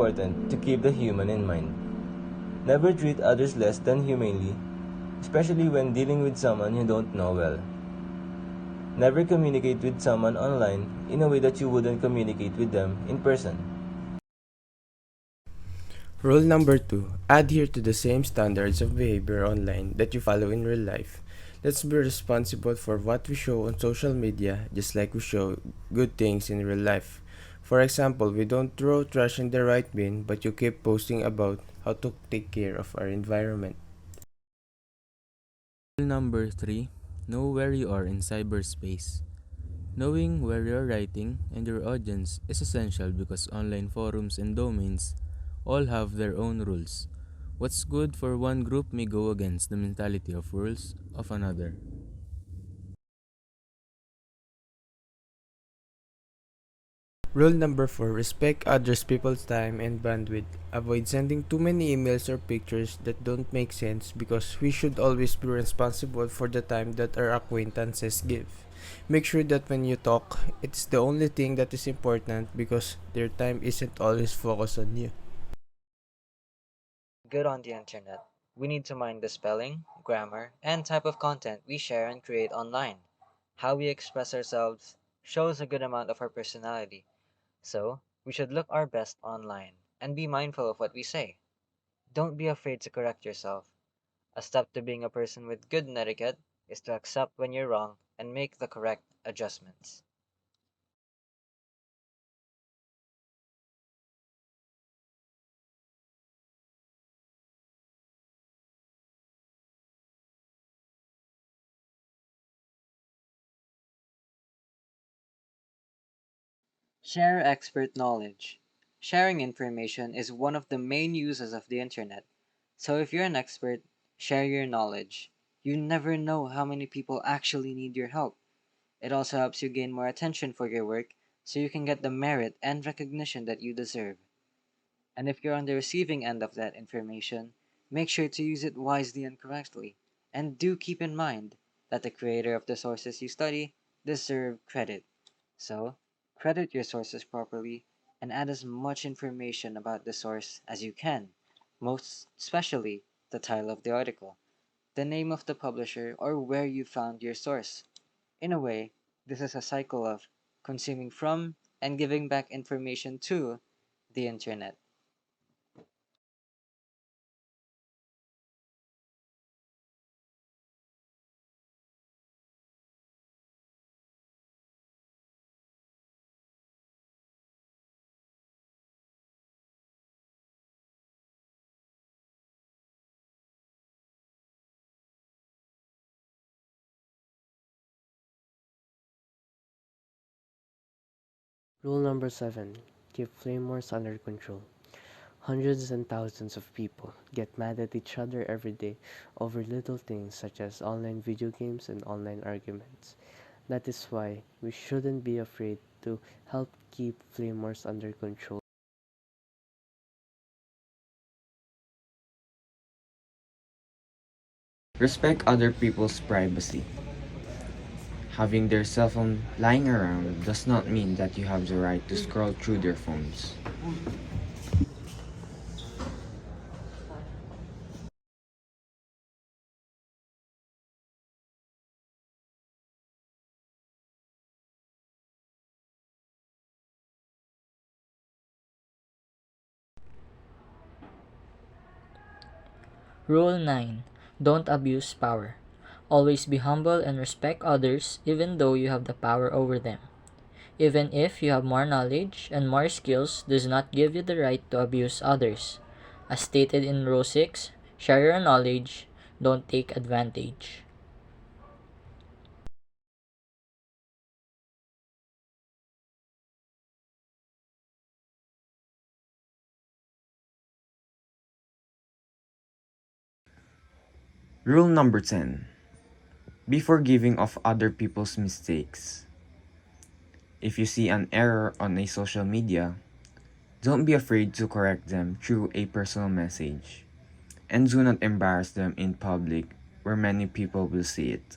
important to keep the human in mind. Never treat others less than humanely, especially when dealing with someone you don't know well. Never communicate with someone online in a way that you wouldn't communicate with them in person. Rule number 2, adhere to the same standards of behavior online that you follow in real life. Let's be responsible for what we show on social media, just like we show good things in real life. For example, we don't throw trash in the right bin, but you keep posting about how to take care of our environment. Rule number 3, know where you are in cyberspace. Knowing where you're writing and your audience is essential because online forums and domains all have their own rules. What's good for one group may go against the mentality of rules of another. Rule number 4, respect others people's time and bandwidth. Avoid sending too many emails or pictures that don't make sense because we should always be responsible for the time that our acquaintances give. Make sure that when you talk, it's the only thing that is important because their time isn't always focused on you. Good on the internet. We need to mind the spelling, grammar, and type of content we share and create online. How we express ourselves shows a good amount of our personality, so we should look our best online and be mindful of what we say. Don't be afraid to correct yourself. A step to being a person with good etiquette is to accept when you're wrong and make the correct adjustments. Share expert knowledge. Sharing information is one of the main uses of the internet. So if you're an expert, share your knowledge. You never know how many people actually need your help. It also helps you gain more attention for your work so you can get the merit and recognition that you deserve. And if you're on the receiving end of that information, make sure to use it wisely and correctly. And do keep in mind that the creator of the sources you study deserve credit. So, credit your sources properly and add as much information about the source as you can, most especially the title of the article, the name of the publisher, or where you found your source. In a way, this is a cycle of consuming from and giving back information to the internet. Rule number 7. Keep flame wars under control. Hundreds and thousands of people get mad at each other every day over little things such as online video games and online arguments. That is why we shouldn't be afraid to help keep flame wars under control. Respect other people's privacy. Having their cell phone lying around does not mean that you have the right to scroll through their phones. Rule 9. Don't abuse power. Always be humble and respect others even though you have the power over them. Even if you have more knowledge and more skills does not give you the right to abuse others. As stated in Rule 6, share your knowledge, don't take advantage. Rule number 10. Be forgiving of other people's mistakes. If you see an error on a social media, don't be afraid to correct them through a personal message. And do not embarrass them in public where many people will see it.